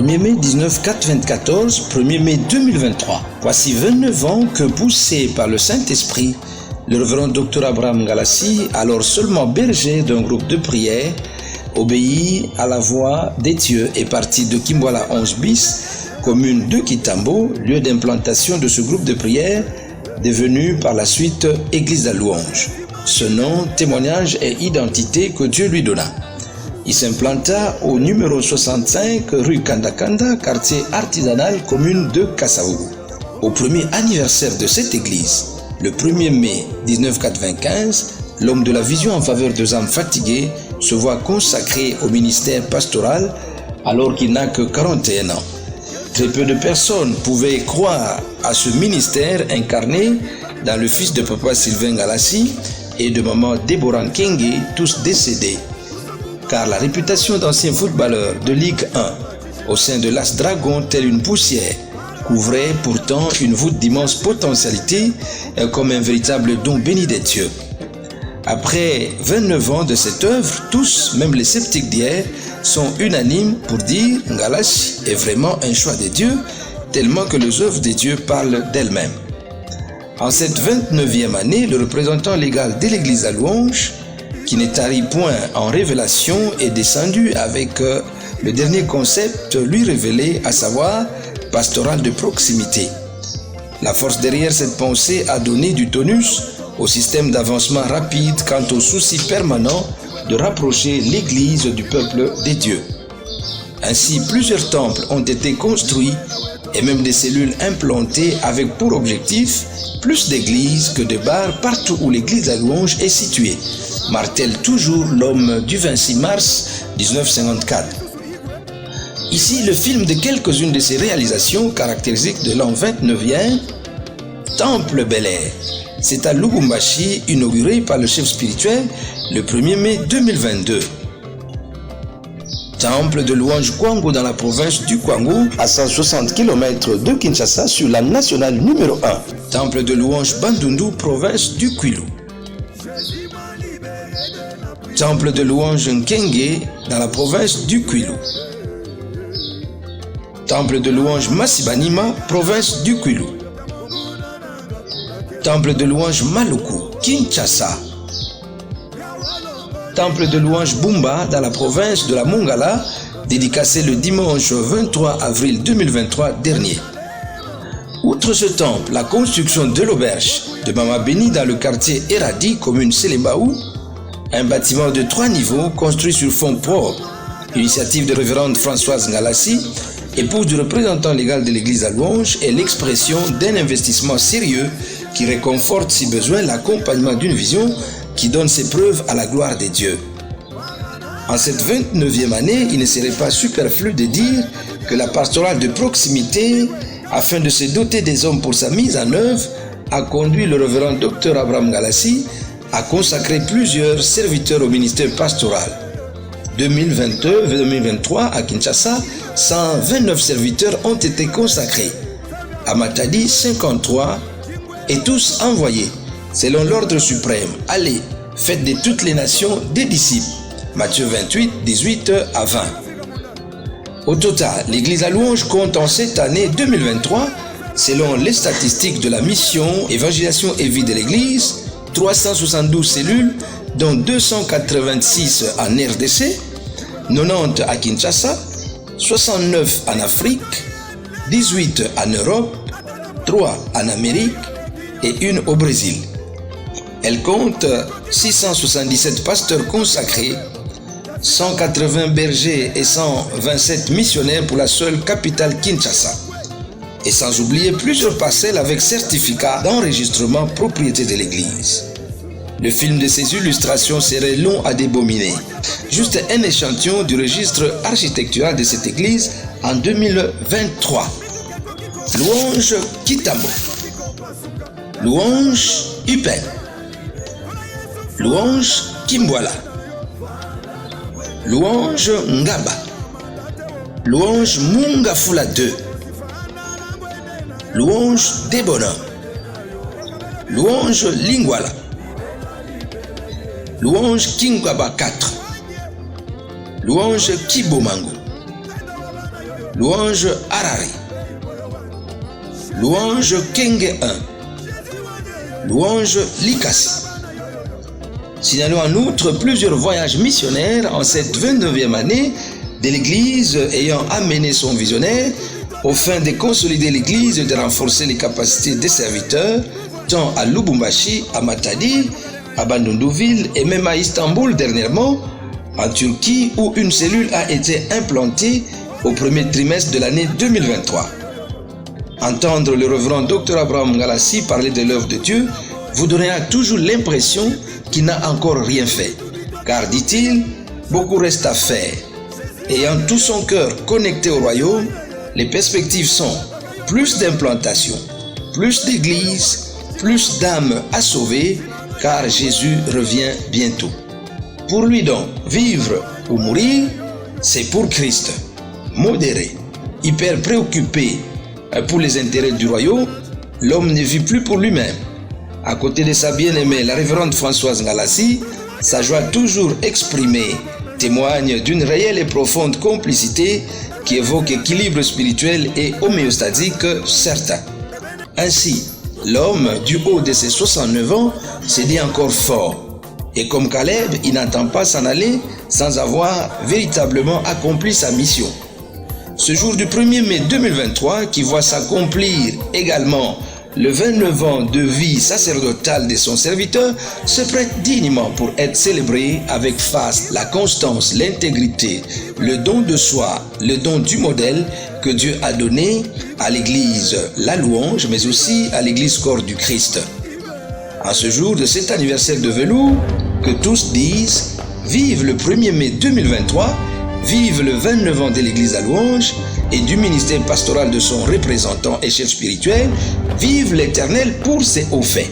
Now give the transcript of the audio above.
1er mai 1994, 1er mai 2023. Voici 29 ans que, poussé par le Saint-Esprit, le révérend Dr Abraham Ngalassi, alors seulement berger d'un groupe de prière, obéit à la voix des dieux et parti de Kimboala 11 bis, commune de Kitambo, lieu d'implantation de ce groupe de prière, devenu par la suite Église de la Louange. Ce nom, témoignage et identité que Dieu lui donna. Il s'implanta au numéro 65 rue Kandakanda, quartier artisanal, commune de Kasavubu. Au premier anniversaire de cette église, le 1er mai 1995, l'homme de la vision en faveur des âmes fatiguées se voit consacré au ministère pastoral alors qu'il n'a que 41 ans. Très peu de personnes pouvaient croire à ce ministère incarné dans le fils de papa Sylvain Ngalassi et de maman Déborah Nkenge, tous décédés. Car la réputation d'ancien footballeur de Ligue 1 au sein de l'As Dragon, telle une poussière, couvrait pourtant une voûte d'immense potentialité comme un véritable don béni des dieux. Après 29 ans de cette œuvre, tous, même les sceptiques d'hier, sont unanimes pour dire Ngalassi est vraiment un choix de Dieu, tellement que les œuvres de Dieu parlent d'elles-mêmes. En cette 29e année, le représentant légal de l'Église à Louange, qui n'est tarit point en révélation, est descendu avec le dernier concept lui révélé, à savoir pastoral de proximité. La force derrière cette pensée a donné du tonus au système d'avancement rapide quant au souci permanent de rapprocher l'Église du peuple des dieux. Ainsi, plusieurs temples ont été construits et même des cellules implantées avec pour objectif plus d'églises que de bars partout où l'église à Louange est située, martèle toujours l'homme du 26 mars 1954. Ici, le film de quelques-unes de ses réalisations caractéristiques de l'an 29e, Temple Bel Air. C'est à Lubumbashi, inauguré par le chef spirituel le 1er mai 2022. Temple de louange Kwango dans la province du Kwango, à 160 km de Kinshasa sur la nationale numéro 1. Temple de louange Bandundu, province du Kwilu. Temple de louange Nkenge dans la province du Kwilu. Temple de louange Masibanima, province du Kwilu. Temple de louange Maluku, Kinshasa. Temple de louange Bumba dans la province de la Mongala, dédicacé le dimanche 23 avril 2023 dernier. Outre ce temple, la construction de l'auberge de Mama Béni dans le quartier Eradi, commune Sélébaou, un bâtiment de 3 niveaux construit sur fonds propres, initiative de révérende Françoise Ngalassi, épouse du représentant légal de l'église à Louange, est l'expression d'un investissement sérieux qui réconforte si besoin l'accompagnement d'une vision qui donne ses preuves à la gloire des dieux. En cette 29e année, il ne serait pas superflu de dire que la pastorale de proximité, afin de se doter des hommes pour sa mise en œuvre, a conduit le révérend Dr Abraham Ngalassi à consacrer plusieurs serviteurs au ministère pastoral. 2022-2023 à Kinshasa, 129 serviteurs ont été consacrés. À Matadi, 53 et tous envoyés, selon l'ordre suprême. Allez, faites de toutes les nations des disciples. Matthieu 28, 18 à 20. Au total, l'église à Louange compte en cette année 2023, selon les statistiques de la mission Évangélisation et vie de l'église, 372 cellules, dont 286 en RDC, 90 à Kinshasa, 69 en Afrique, 18 en Europe, 3 en Amérique et 1 au Brésil. Elle compte 677 pasteurs consacrés, 180 bergers et 127 missionnaires pour la seule capitale Kinshasa. Et sans oublier plusieurs parcelles avec certificat d'enregistrement propriété de l'église. Le film de ces illustrations serait long à débominer. Juste un échantillon du registre architectural de cette église en 2023. Louange Kitambo. Louange Upen. Louange Kimboala. Louange Ngaba. Louange Mungafula 2. Louange Debona. Louange Lingwala. Louange Kingaba 4. Louange Kibomango. louange Harari, louange Kenge 1, louange Likasi. Signalons en outre plusieurs voyages missionnaires en cette 29e année de l'Église ayant amené son visionnaire aux fins de consolider l'Église et de renforcer les capacités des serviteurs, tant à Lubumbashi, à Matadi, à Bandundouville et même à Istanbul dernièrement, en Turquie où une cellule a été implantée au premier trimestre de l'année 2023. Entendre le révérend Dr Abraham Ngalassi parler de l'œuvre de Dieu vous donnera toujours l'impression qu'il n'a encore rien fait. Car, dit-il, beaucoup reste à faire. Ayant tout son cœur connecté au royaume, les perspectives sont plus d'implantation, plus d'églises, plus d'âmes à sauver, car Jésus revient bientôt. Pour lui donc, vivre ou mourir, c'est pour Christ. Modéré, hyper préoccupé pour les intérêts du royaume, l'homme ne vit plus pour lui-même. À côté de sa bien-aimée, la révérende Françoise Ngalassi, sa joie toujours exprimée témoigne d'une réelle et profonde complicité qui évoque équilibre spirituel et homéostatique certain. Ainsi, l'homme, du haut de ses 69 ans, se dit encore fort. Et comme Caleb, il n'entend pas s'en aller sans avoir véritablement accompli sa mission. Ce jour du 1er mai 2023, qui voit s'accomplir également le 29 ans de vie sacerdotale de son serviteur, se prête dignement pour être célébré avec faste, la constance, l'intégrité, le don de soi, le don du modèle que Dieu a donné à l'Église, la louange, mais aussi à l'Église corps du Christ. En ce jour de cet anniversaire de velours, que tous disent « Vive le 1er mai 2023 », vive le 29 ans de l'Église à louange et du ministère pastoral de son représentant et chef spirituel, vive l'Éternel pour ses hauts faits.